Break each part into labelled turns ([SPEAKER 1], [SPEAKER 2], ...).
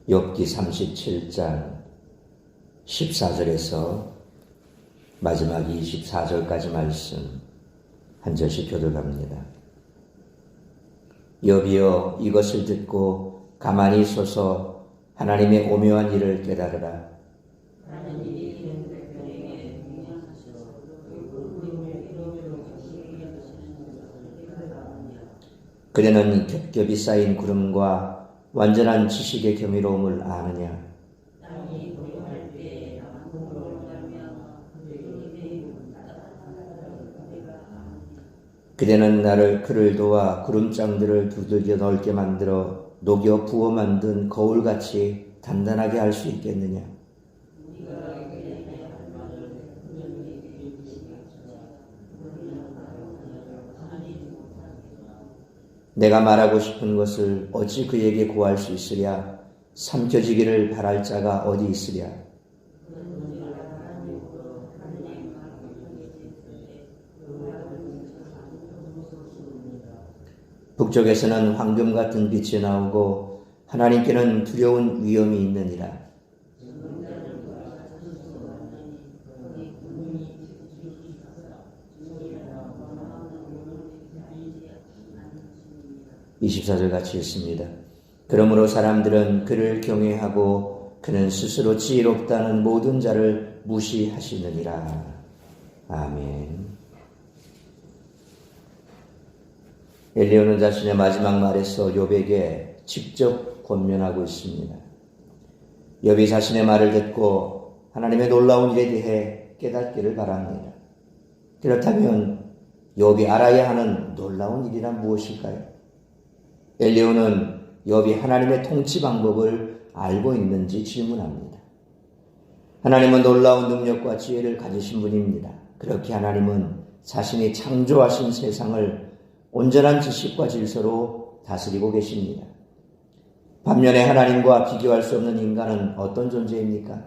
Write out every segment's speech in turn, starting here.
[SPEAKER 1] 욥기 37장 14절에서 마지막 24절까지 말씀 한 절씩 교독합니다. 욥이여, 이것을 듣고 가만히 서서 하나님의 오묘한 일을 깨달으라. 그대는 겹겹이 쌓인 구름과 완전한 지식의 경이로움을 아느냐? 그대는 그를 도와 구름장들을 두들겨 넓게 만들어 녹여 부어 만든 거울같이 단단하게 할 수 있겠느냐? 내가 말하고 싶은 것을 어찌 그에게 고할 수 있으랴? 삼켜지기를 바랄 자가 어디 있으랴? 북쪽에서는 황금 같은 빛이 나오고 하나님께는 두려운 위엄이 있느니라. (24절) 같이 읽습니다. 그러므로 사람들은 그를 경외하고 그는 스스로 지혜롭다는 모든 자를 무시하시느니라. 아멘. 엘리야는 자신의 마지막 말에서 욥에게 직접 권면하고 있습니다. 욥이 자신의 말을 듣고 하나님의 놀라운 일에 대해 깨닫기를 바랍니다. 그렇다면 욥이 알아야 하는 놀라운 일이란 무엇일까요? 엘리야는 욥이 하나님의 통치 방법을 알고 있는지 질문합니다. 하나님은 놀라운 능력과 지혜를 가지신 분입니다. 그렇게 하나님은 자신이 창조하신 세상을 온전한 지식과 질서로 다스리고 계십니다. 반면에 하나님과 비교할 수 없는 인간은 어떤 존재입니까?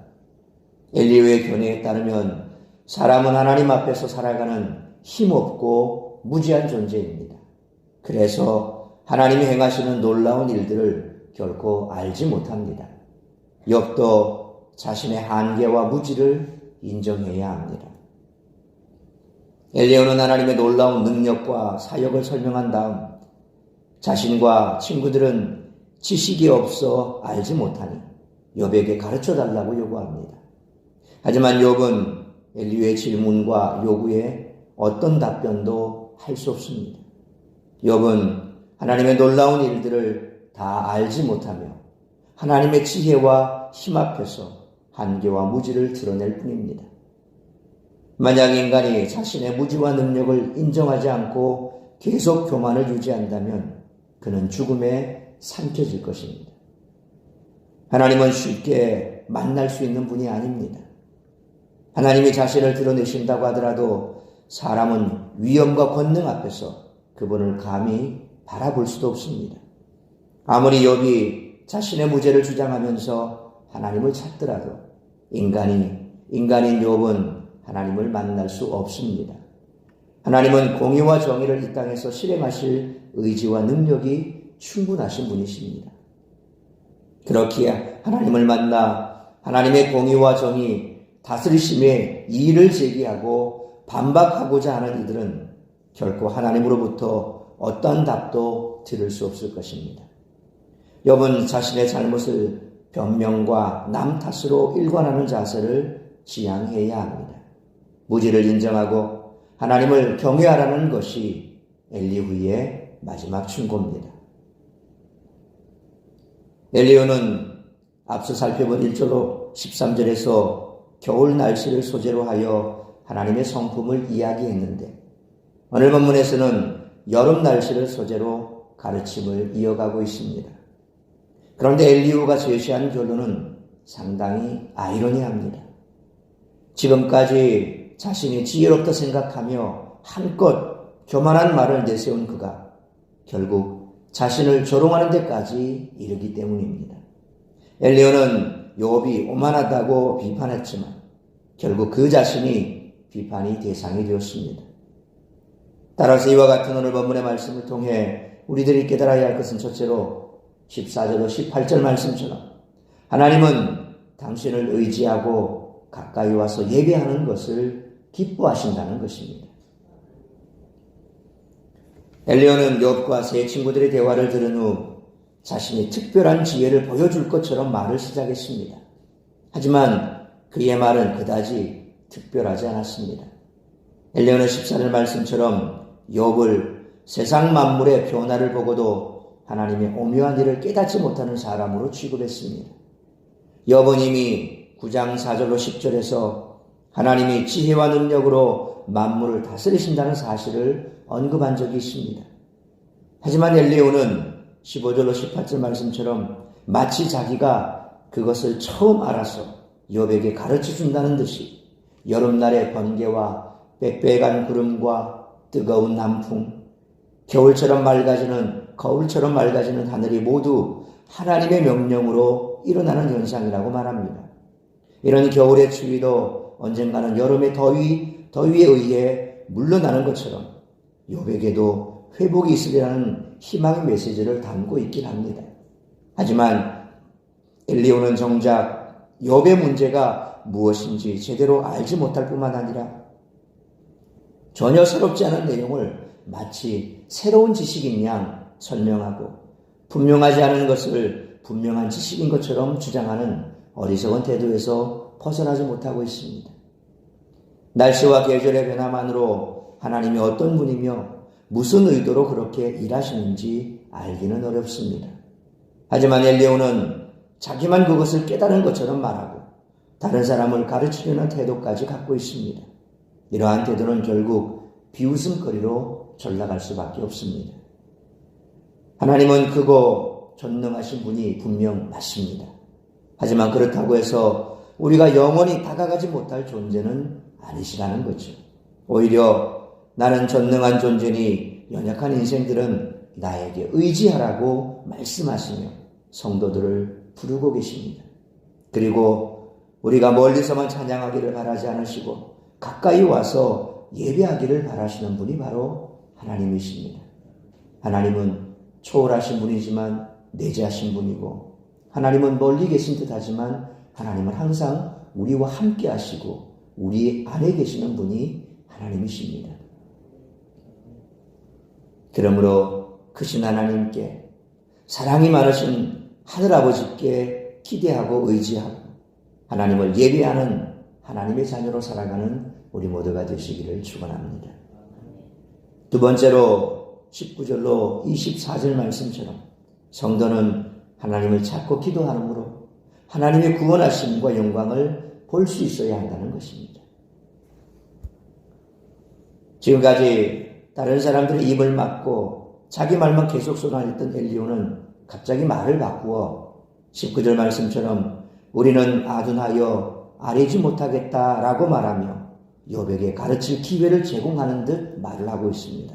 [SPEAKER 1] 엘리야의 견해에 따르면 사람은 하나님 앞에서 살아가는 힘없고 무지한 존재입니다. 그래서 하나님이 행하시는 놀라운 일들을 결코 알지 못합니다. 욥도 자신의 한계와 무지를 인정해야 합니다. 엘리야는 하나님의 놀라운 능력과 사역을 설명한 다음 자신과 친구들은 지식이 없어 알지 못하니 욥에게 가르쳐달라고 요구합니다. 하지만 욥은 엘리야의 질문과 요구에 어떤 답변도 할 수 없습니다. 욥은 하나님의 놀라운 일들을 다 알지 못하며 하나님의 지혜와 힘 앞에서 한계와 무지를 드러낼 뿐입니다. 만약 인간이 자신의 무지와 능력을 인정하지 않고 계속 교만을 유지한다면 그는 죽음에 삼켜질 것입니다. 하나님은 쉽게 만날 수 있는 분이 아닙니다. 하나님이 자신을 드러내신다고 하더라도 사람은 위엄과 권능 앞에서 그분을 감히 바라볼 수도 없습니다. 아무리 욥이 자신의 무죄를 주장하면서 하나님을 찾더라도 인간인 욥은 하나님을 만날 수 없습니다. 하나님은 공의와 정의를 이 땅에서 실행하실 의지와 능력이 충분하신 분이십니다. 그렇기에 하나님을 만나 하나님의 공의와 정의, 다스리심에 이의를 제기하고 반박하고자 하는 이들은 결코 하나님으로부터 어떤 답도 들을 수 없을 것입니다. 욥은 자신의 잘못을 변명과 남 탓으로 일관하는 자세를 지향해야 합니다. 무지를 인정하고 하나님을 경외하라는 것이 엘리후의 마지막 충고입니다. 엘리야는 앞서 살펴본 1절로 13절에서 겨울 날씨를 소재로 하여 하나님의 성품을 이야기했는데 오늘 본문에서는 여름 날씨를 소재로 가르침을 이어가고 있습니다. 그런데 엘리후가 제시한 결론은 상당히 아이러니합니다. 지금까지 자신이 지혜롭다 생각하며 한껏 교만한 말을 내세운 그가 결국 자신을 조롱하는 데까지 이르기 때문입니다. 엘리야는 욥이 오만하다고 비판했지만 결국 그 자신이 비판의 대상이 되었습니다. 따라서 이와 같은 오늘 본문의 말씀을 통해 우리들이 깨달아야 할 것은 첫째로 14절로 18절 말씀처럼 하나님은 당신을 의지하고 가까이 와서 예배하는 것을 기뻐하신다는 것입니다. 엘리야는 욥과 세 친구들의 대화를 들은 후 자신이 특별한 지혜를 보여줄 것처럼 말을 시작했습니다. 하지만 그의 말은 그다지 특별하지 않았습니다. 엘리야는 14절 말씀처럼 욥을 세상 만물의 변화를 보고도 하나님의 오묘한 일을 깨닫지 못하는 사람으로 취급했습니다. 욥은 이미 9장 4절로 10절에서 하나님이 지혜와 능력으로 만물을 다스리신다는 사실을 언급한 적이 있습니다. 하지만 엘리야는 15절로 18절 말씀처럼 마치 자기가 그것을 처음 알아서 욥에게 가르쳐 준다는 듯이 여름날의 번개와 빽빽한 구름과 뜨거운 남풍, 겨울처럼 거울처럼 맑아지는 하늘이 모두 하나님의 명령으로 일어나는 현상이라고 말합니다. 이런 겨울의 추위도 언젠가는 여름의 더위에 의해 물러나는 것처럼 욥에게도 회복이 있으리라는 희망의 메시지를 담고 있긴 합니다. 하지만 엘리야는 정작 욥의 문제가 무엇인지 제대로 알지 못할 뿐만 아니라 전혀 새롭지 않은 내용을 마치 새로운 지식인 양 설명하고 분명하지 않은 것을 분명한 지식인 것처럼 주장하는 어리석은 태도에서 벗어나지 못하고 있습니다. 날씨와 계절의 변화만으로 하나님이 어떤 분이며 무슨 의도로 그렇게 일하시는지 알기는 어렵습니다. 하지만 엘리야는 자기만 그것을 깨달은 것처럼 말하고 다른 사람을 가르치려는 태도까지 갖고 있습니다. 이러한 태도는 결국 비웃음거리로 전락할 수밖에 없습니다. 하나님은 크고 전능하신 분이 분명 맞습니다. 하지만 그렇다고 해서 우리가 영원히 다가가지 못할 존재는 아니시라는 거죠. 오히려 나는 전능한 존재니 연약한 인생들은 나에게 의지하라고 말씀하시며 성도들을 부르고 계십니다. 그리고 우리가 멀리서만 찬양하기를 바라지 않으시고 가까이 와서 예배하기를 바라시는 분이 바로 하나님이십니다. 하나님은 초월하신 분이지만 내재하신 분이고 하나님은 멀리 계신 듯하지만 하나님은 항상 우리와 함께 하시고 우리 안에 계시는 분이 하나님이십니다. 그러므로 크신 하나님께 사랑이 많으신 하늘아버지께 기대하고 의지하고 하나님을 예배하는 하나님의 자녀로 살아가는 우리 모두가 되시기를 축원합니다. 두 번째로 19절로 24절 말씀처럼 성도는 하나님을 찾고 기도하므로 하나님의 구원하심과 영광을 볼 수 있어야 한다는 것입니다. 지금까지 다른 사람들의 입을 막고 자기 말만 계속 쏟아냈던 엘리야는 갑자기 말을 바꾸어 19절 말씀처럼 우리는 아둔하여 아뢰지 못하겠다라고 말하며 욥에게 가르칠 기회를 제공하는 듯 말을 하고 있습니다.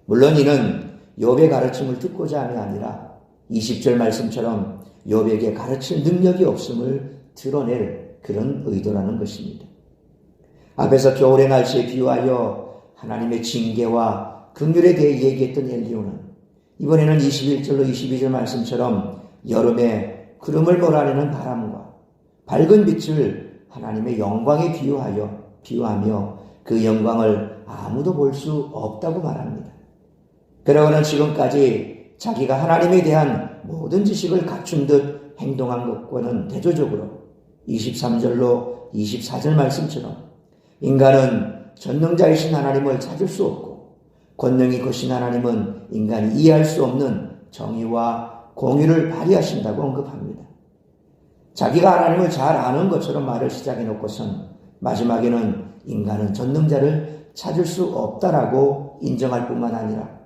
[SPEAKER 1] 물론 이는 욥의 가르침을 듣고자 함이 아니라 20절 말씀처럼 욥에게 가르칠 능력이 없음을 드러낼 그런 의도라는 것입니다. 앞에서 겨울의 날씨에 비유하여 하나님의 징계와 긍휼에 대해 얘기했던 엘리야는 이번에는 21절로 22절 말씀처럼 여름에 구름을 몰아내는 바람과 밝은 빛을 하나님의 영광에 비유하며 그 영광을 아무도 볼 수 없다고 말합니다. 그러고는 지금까지 자기가 하나님에 대한 모든 지식을 갖춘 듯 행동한 것과는 대조적으로 23절로 24절 말씀처럼 인간은 전능자이신 하나님을 찾을 수 없고 권능이 크신 하나님은 인간이 이해할 수 없는 정의와 공의를 발휘하신다고 언급합니다. 자기가 하나님을 잘 아는 것처럼 말을 시작해놓고선 마지막에는 인간은 전능자를 찾을 수 없다라고 인정할 뿐만 아니라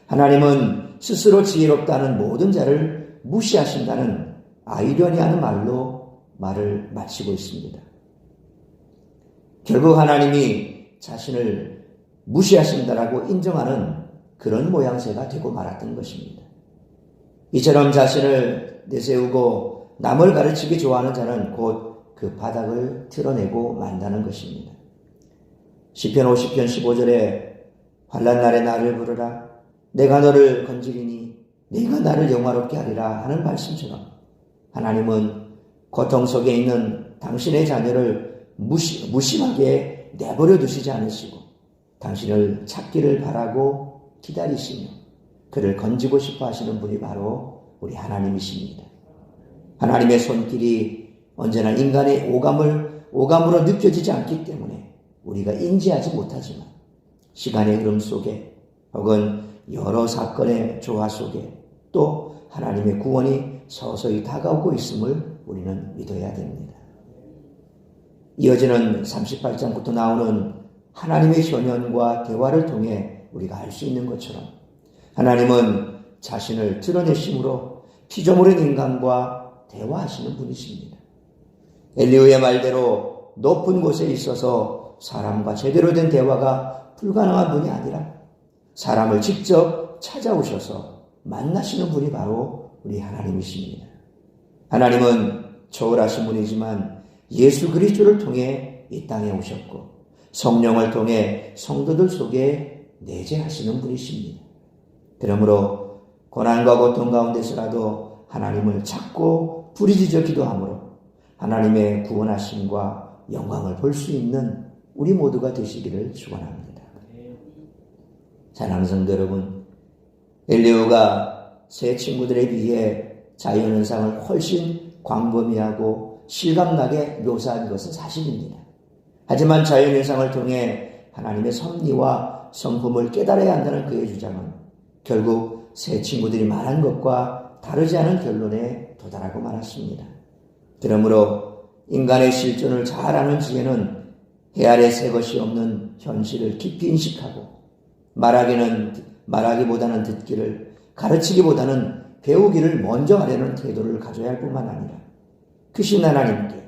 [SPEAKER 1] 하나님은 스스로 지혜롭다는 모든 자를 무시하신다는 아이러니한 말로 말을 마치고 있습니다. 결국 하나님이 자신을 무시하신다라고 인정하는 그런 모양새가 되고 말았던 것입니다. 이처럼 자신을 내세우고 남을 가르치기 좋아하는 자는 곧 그 바닥을 드러내고 만다는 것입니다. 시편 50편 15절에 환난 날에 나를 부르라 내가 너를 건지리니 네가 나를 영화롭게 하리라 하는 말씀처럼 하나님은 고통 속에 있는 당신의 자녀를 무심하게 내버려 두시지 않으시고 당신을 찾기를 바라고 기다리시며 그를 건지고 싶어 하시는 분이 바로 우리 하나님이십니다. 하나님의 손길이 언제나 인간의 오감으로 느껴지지 않기 때문에 우리가 인지하지 못하지만 시간의 흐름 속에 혹은 여러 사건의 조화 속에 또 하나님의 구원이 서서히 다가오고 있음을 우리는 믿어야 됩니다. 이어지는 38장부터 나오는 하나님의 현현과 대화를 통해 우리가 알 수 있는 것처럼 하나님은 자신을 드러내심으로 피조물인 인간과 대화하시는 분이십니다. 엘리후의 말대로 높은 곳에 있어서 사람과 제대로 된 대화가 불가능한 분이 아니라 사람을 직접 찾아오셔서 만나시는 분이 바로 우리 하나님이십니다. 하나님은 초월하신 분이지만 예수 그리스도를 통해 이 땅에 오셨고 성령을 통해 성도들 속에 내재하시는 분이십니다. 그러므로 고난과 고통 가운데서라도 하나님을 찾고 부르짖어 기도함으로 하나님의 구원하심과 영광을 볼 수 있는 우리 모두가 되시기를 축원합니다. 사랑하는 성도 여러분, 엘리후가 세 친구들에 비해 자연현상을 훨씬 광범위하고 실감나게 묘사한 것은 사실입니다. 하지만 자연현상을 통해 하나님의 섭리와 성품을 깨달아야 한다는 그의 주장은 결국 세 친구들이 말한 것과 다르지 않은 결론에 도달하고 말았습니다. 그러므로 인간의 실존을 잘 아는 지혜는 해 아래 새 것이 없는 현실을 깊이 인식하고 말하기보다는 듣기를, 가르치기보다는 배우기를 먼저 하려는 태도를 가져야 할 뿐만 아니라 크신 하나님께,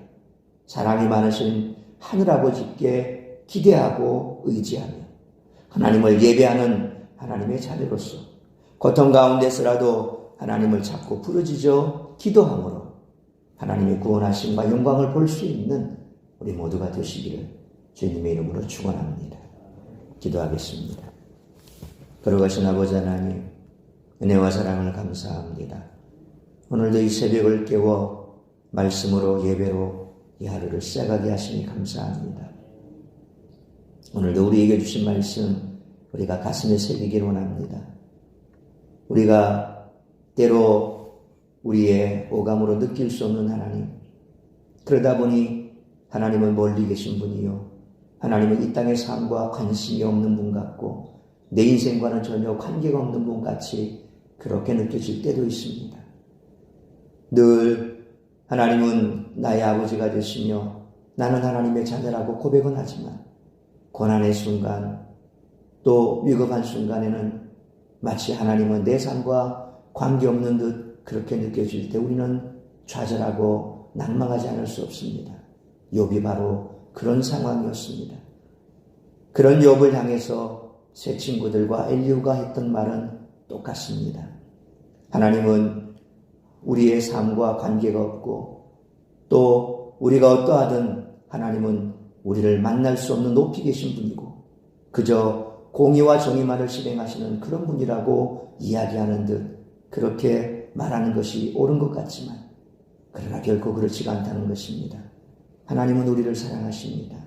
[SPEAKER 1] 사랑이 많으신 하늘아버지께 기대하고 의지하며 하나님을 예배하는 하나님의 자녀로서 고통 가운데서라도 하나님을 찾고 부르짖어 기도함으로 하나님의 구원하심과 영광을 볼 수 있는 우리 모두가 되시기를 주님의 이름으로 축원합니다. 기도하겠습니다. 거룩하신 아버지 하나님, 은혜와 사랑을 감사합니다. 오늘도 이 새벽을 깨워 말씀으로 예배로 이 하루를 시작하게 하시니 감사합니다. 오늘도 우리에게 주신 말씀 우리가 가슴에 새기길 원합니다. 우리가 때로 우리의 오감으로 느낄 수 없는 하나님, 그러다 보니 하나님은 멀리 계신 분이요, 하나님은 이 땅의 삶과 관심이 없는 분 같고 내 인생과는 전혀 관계가 없는 분 같이 그렇게 느껴질 때도 있습니다. 늘 하나님은 나의 아버지가 되시며 나는 하나님의 자녀라고 고백은 하지만 고난의 순간 또 위급한 순간에는 마치 하나님은 내 삶과 관계없는 듯 그렇게 느껴질 때 우리는 좌절하고 낙망하지 않을 수 없습니다. 욥이 바로 그런 상황이었습니다. 그런 욥을 향해서 세 친구들과 엘리후가 했던 말은 똑같습니다. 하나님은 우리의 삶과 관계가 없고 또 우리가 어떠하든 하나님은 우리를 만날 수 없는 높이 계신 분이고 그저 공의와 정의만을 실행하시는 그런 분이라고 이야기하는 듯 그렇게 말하는 것이 옳은 것 같지만 그러나 결코 그렇지가 않다는 것입니다. 하나님은 우리를 사랑하십니다.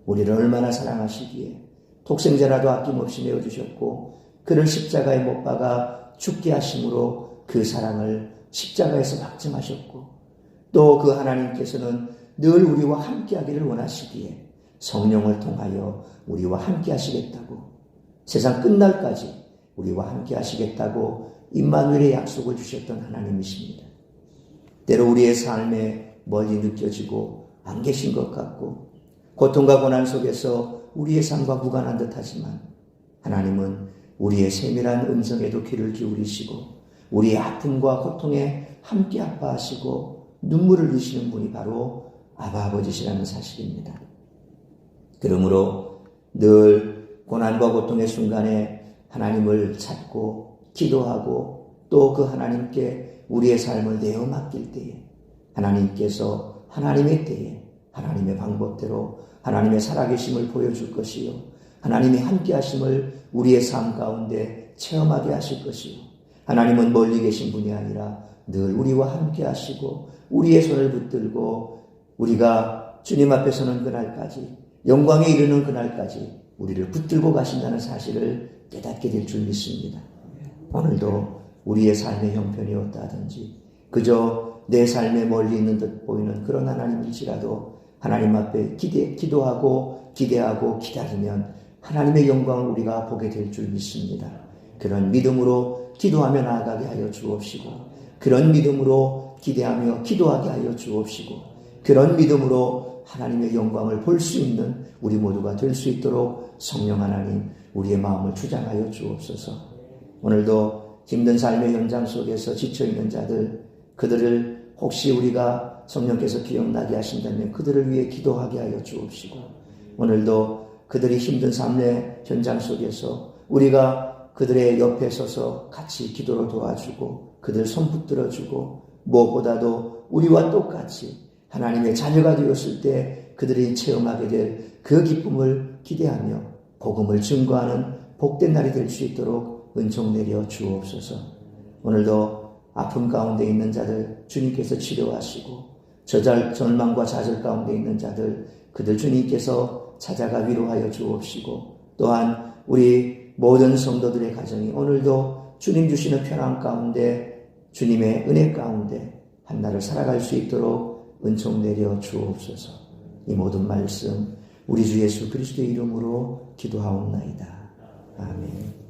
[SPEAKER 1] 우리를 얼마나 사랑하시기에 독생자라도 아낌없이 내어주셨고 그를 십자가에 못 박아 죽게 하심으로 그 사랑을 십자가에서 확증하셨고 또 그 하나님께서는 늘 우리와 함께하기를 원하시기에 성령을 통하여 우리와 함께 하시겠다고 세상 끝날까지 우리와 함께 하시겠다고 임마누엘의 약속을 주셨던 하나님이십니다. 때로 우리의 삶에 멀리 느껴지고 안 계신 것 같고 고통과 고난 속에서 우리의 삶과 무관한 듯하지만 하나님은 우리의 세밀한 음성에도 귀를 기울이시고 우리의 아픔과 고통에 함께 아파하시고 눈물을 흘리시는 분이 바로 아바 아버지시라는 사실입니다. 그러므로 늘 고난과 고통의 순간에 하나님을 찾고 기도하고 또 그 하나님께 우리의 삶을 내어 맡길 때에 하나님께서 하나님의 때에 하나님의 방법대로 하나님의 살아계심을 보여줄 것이요 하나님이 함께 하심을 우리의 삶 가운데 체험하게 하실 것이요 하나님은 멀리 계신 분이 아니라 늘 우리와 함께 하시고 우리의 손을 붙들고 우리가 주님 앞에 서는 그날까지, 영광에 이르는 그날까지 우리를 붙들고 가신다는 사실을 깨닫게 될 줄 믿습니다. 오늘도 우리의 삶의 형편이 어떠하든지 그저 내 삶에 멀리 있는 듯 보이는 그런 하나님일지라도 하나님 앞에 기도하고 기대하고 기다리면 하나님의 영광을 우리가 보게 될 줄 믿습니다. 그런 믿음으로 기도하며 나아가게 하여 주옵시고, 그런 믿음으로 기대하며 기도하게 하여 주옵시고, 그런 믿음으로 하나님의 영광을 볼 수 있는 우리 모두가 될 수 있도록 성령 하나님 우리의 마음을 주장하여 주옵소서. 오늘도 힘든 삶의 현장 속에서 지쳐있는 자들, 그들을 혹시 우리가 성령께서 기억나게 하신다면 그들을 위해 기도하게 하여 주옵시고, 오늘도 그들이 힘든 삶의 현장 속에서 우리가 그들의 옆에 서서 같이 기도로 도와주고 그들 손 붙들어주고 무엇보다도 우리와 똑같이 하나님의 자녀가 되었을 때 그들이 체험하게 될 그 기쁨을 기대하며 복음을 증거하는 복된 날이 될 수 있도록 은총 내려 주옵소서. 오늘도 아픔 가운데 있는 자들 주님께서 치료하시고 절망과 좌절 가운데 있는 자들 그들 주님께서 찾아가 위로하여 주옵시고, 또한 우리 모든 성도들의 가정이 오늘도 주님 주시는 평안 가운데 주님의 은혜 가운데 한날을 살아갈 수 있도록 은총 내려 주옵소서. 이 모든 말씀 우리 주 예수 그리스도의 이름으로 기도하옵나이다. 아멘.